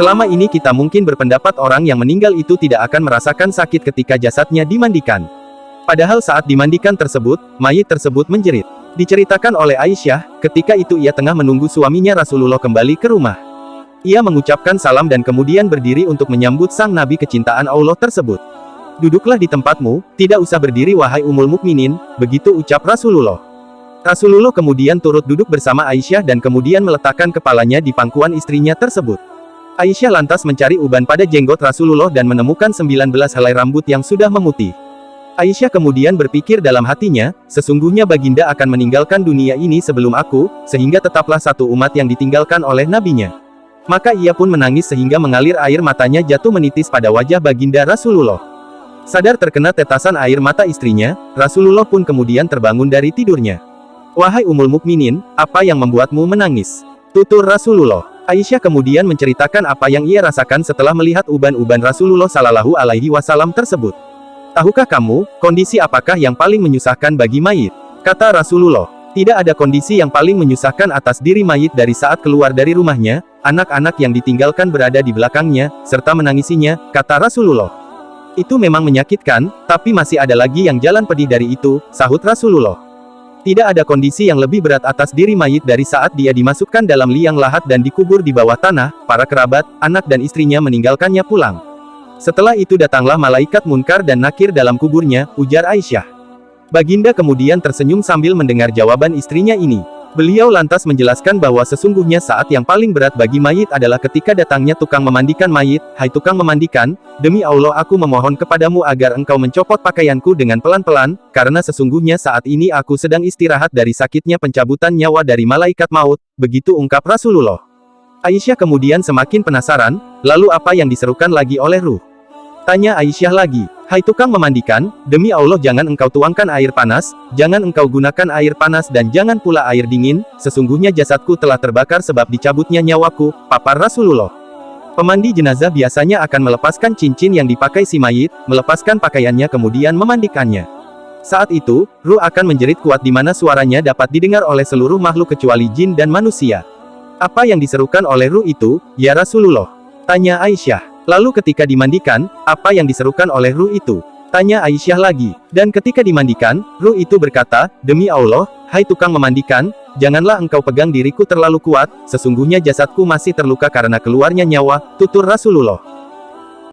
Selama ini kita mungkin berpendapat orang yang meninggal itu tidak akan merasakan sakit ketika jasadnya dimandikan. Padahal saat dimandikan tersebut, mayit tersebut menjerit. Diceritakan oleh Aisyah, ketika itu ia tengah menunggu suaminya Rasulullah kembali ke rumah. Ia mengucapkan salam dan kemudian berdiri untuk menyambut sang nabi kecintaan Allah tersebut. "Duduklah di tempatmu, tidak usah berdiri wahai Ummul Mukminin," begitu ucap Rasulullah. Rasulullah kemudian turut duduk bersama Aisyah dan kemudian meletakkan kepalanya di pangkuan istrinya tersebut. Aisyah lantas mencari uban pada jenggot Rasulullah dan menemukan 19 helai rambut yang sudah memutih. Aisyah kemudian berpikir dalam hatinya, sesungguhnya baginda akan meninggalkan dunia ini sebelum aku, sehingga tetaplah satu umat yang ditinggalkan oleh nabinya. Maka ia pun menangis sehingga mengalir air matanya jatuh menitis pada wajah baginda Rasulullah. Sadar terkena tetasan air mata istrinya, Rasulullah pun kemudian terbangun dari tidurnya. "Wahai Ummul Mukminin, apa yang membuatmu menangis?" tutur Rasulullah. Aisyah kemudian menceritakan apa yang ia rasakan setelah melihat uban-uban Rasulullah Shallallahu Alaihi Wasallam tersebut. "Tahukah kamu, kondisi apakah yang paling menyusahkan bagi mayit?" kata Rasulullah. "Tidak ada kondisi yang paling menyusahkan atas diri mayit dari saat keluar dari rumahnya, anak-anak yang ditinggalkan berada di belakangnya, serta menangisinya," kata Rasulullah. "Itu memang menyakitkan, tapi masih ada lagi yang jalan pedih dari itu," sahut Rasulullah. "Tidak ada kondisi yang lebih berat atas diri mayit dari saat dia dimasukkan dalam liang lahat dan dikubur di bawah tanah, para kerabat, anak dan istrinya meninggalkannya pulang. Setelah itu datanglah malaikat Munkar dan Nakir dalam kuburnya," ujar Aisyah. Baginda kemudian tersenyum sambil mendengar jawaban istrinya ini. Beliau lantas menjelaskan bahwa sesungguhnya saat yang paling berat bagi mayit adalah ketika datangnya tukang memandikan mayit. "Hai tukang memandikan, demi Allah aku memohon kepadamu agar engkau mencopot pakaianku dengan pelan-pelan, karena sesungguhnya saat ini aku sedang istirahat dari sakitnya pencabutan nyawa dari malaikat maut," begitu ungkap Rasulullah. Aisyah kemudian semakin penasaran, lalu apa yang diserukan lagi oleh ruh? Tanya Aisyah lagi. "Hai tukang memandikan, demi Allah jangan engkau tuangkan air panas, jangan engkau gunakan air panas dan jangan pula air dingin, sesungguhnya jasadku telah terbakar sebab dicabutnya nyawaku," papar Rasulullah. Pemandi jenazah biasanya akan melepaskan cincin yang dipakai si mayit, melepaskan pakaiannya kemudian memandikannya. Saat itu, ruh akan menjerit kuat di mana suaranya dapat didengar oleh seluruh makhluk kecuali jin dan manusia. "Apa yang diserukan oleh ruh itu, ya Rasulullah?" tanya Aisyah. "Lalu ketika dimandikan, apa yang diserukan oleh ruh itu?" tanya Aisyah lagi. "Dan ketika dimandikan, ruh itu berkata, 'Demi Allah, hai tukang memandikan, janganlah engkau pegang diriku terlalu kuat, sesungguhnya jasadku masih terluka karena keluarnya nyawa,' tutur Rasulullah.